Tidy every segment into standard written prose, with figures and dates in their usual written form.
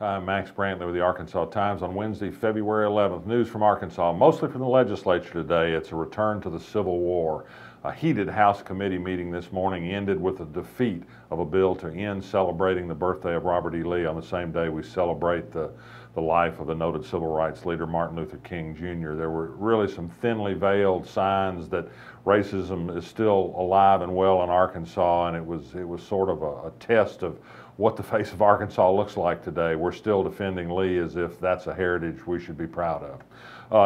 Hi, I'm Max Brantley with the Arkansas Times on Wednesday, February 11th. News from Arkansas, mostly from the legislature today. It's a return to the Civil War. A heated House committee meeting this morning ended with the defeat of a bill to end celebrating the birthday of Robert E. Lee on the same day we celebrate the life of the noted civil rights leader Martin Luther King Jr. There were really some thinly veiled signs that racism is still alive and well in Arkansas, and it was sort of a test of what the face of Arkansas looks like today. We're still defending Lee as if that's a heritage we should be proud of.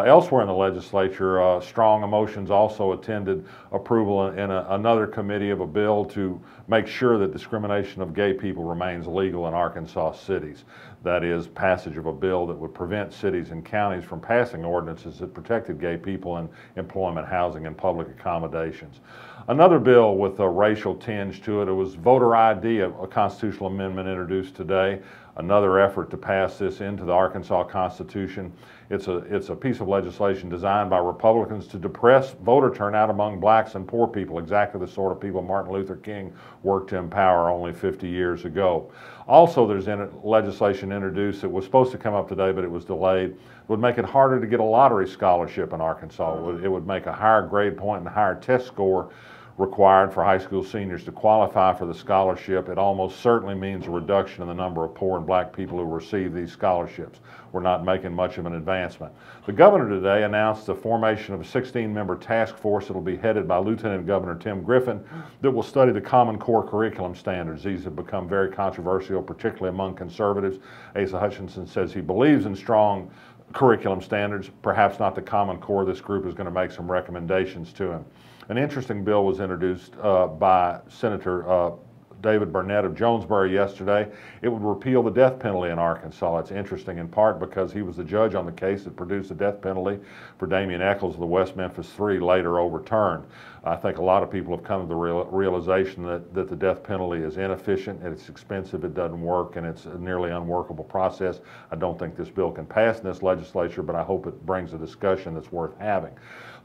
Elsewhere in the legislature, strong emotions also attended approval in another committee of a bill to make sure that discrimination of gay people remains legal in Arkansas cities. That is, passage of a bill that would prevent cities and counties from passing ordinances that protected gay people in employment, housing, and public accommodations. Another bill with a racial tinge to it, it was voter ID, a constitutional amendment introduced today. Another effort to pass this into the Arkansas Constitution. It's a piece of legislation designed by Republicans to depress voter turnout among blacks and poor people, exactly the sort of people Martin Luther King worked to empower only 50 years ago. Also, there's legislation introduced that was supposed to come up today, but it was delayed. It would make it harder to get a lottery scholarship in Arkansas. It would make a higher grade point and higher test score required for high school seniors to qualify for the scholarship. It almost certainly means a reduction in the number of poor and black people who receive these scholarships. We're not making much of an advancement. The governor today announced the formation of a 16-member task force that will be headed by Lieutenant Governor Tim Griffin that will study the Common Core curriculum standards. These have become very controversial, particularly among conservatives. Asa Hutchinson says he believes in strong curriculum standards, perhaps not the Common Core. This group is going to make some recommendations to him. An interesting bill was introduced by Senator David Burnett of Jonesboro yesterday. It would repeal the death penalty in Arkansas. It's interesting in part because he was the judge on the case that produced the death penalty for Damian Eccles of the West Memphis Three, later overturned. I think a lot of people have come to the realization that the death penalty is inefficient, it's expensive, it doesn't work, and it's a nearly unworkable process. I don't think this bill can pass in this legislature, but I hope it brings a discussion that's worth having.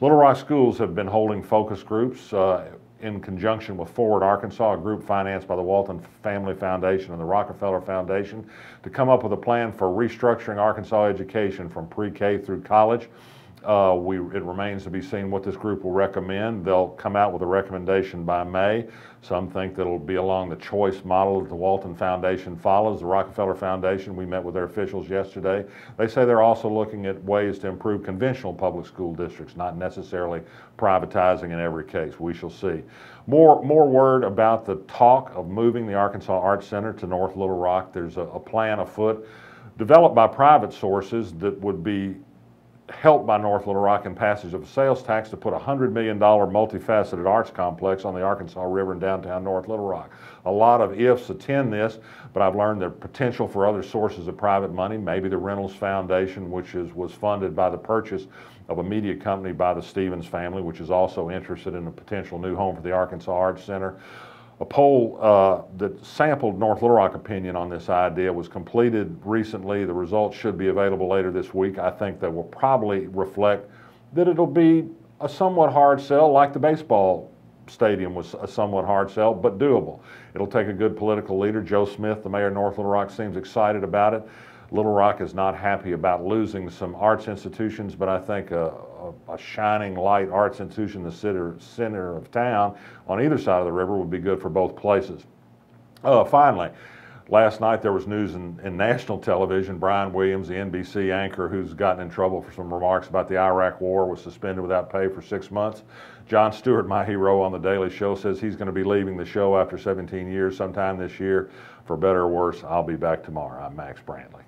Little Rock schools have been holding focus groups in conjunction with Forward Arkansas, a group financed by the Walton Family Foundation and the Rockefeller Foundation, to come up with a plan for restructuring Arkansas education from pre-K through college. It remains to be seen what this group will recommend. They'll come out with a recommendation by May. Some think that it'll be along the choice model that the Walton Foundation follows. The Rockefeller Foundation, we met with their officials yesterday. They say they're also looking at ways to improve conventional public school districts, not necessarily privatizing in every case. We shall see. More word about the talk of moving the Arkansas Arts Center to North Little Rock. There's a plan afoot developed by private sources that would be helped by North Little Rock in passage of a sales tax to put a $100 million multifaceted arts complex on the Arkansas River in downtown North Little Rock. A lot of ifs attend this, but I've learned the potential for other sources of private money, maybe the Reynolds Foundation, which was funded by the purchase of a media company by the Stevens family, which is also interested in a potential new home for the Arkansas Arts Center. A poll that sampled North Little Rock opinion on this idea was completed recently. The results should be available later this week. I think that will probably reflect that it'll be a somewhat hard sell, like the baseball stadium was a somewhat hard sell, but doable. It'll take a good political leader. Joe Smith, the mayor of North Little Rock, seems excited about it. Little Rock is not happy about losing some arts institutions, but I think a shining light arts institution in the center of town on either side of the river would be good for both places. Finally, last night there was news in national television. Brian Williams, the NBC anchor who's gotten in trouble for some remarks about the Iraq War, was suspended without pay for 6 months. Jon Stewart, my hero on The Daily Show, says he's going to be leaving the show after 17 years sometime this year. For better or worse, I'll be back tomorrow. I'm Max Brantley.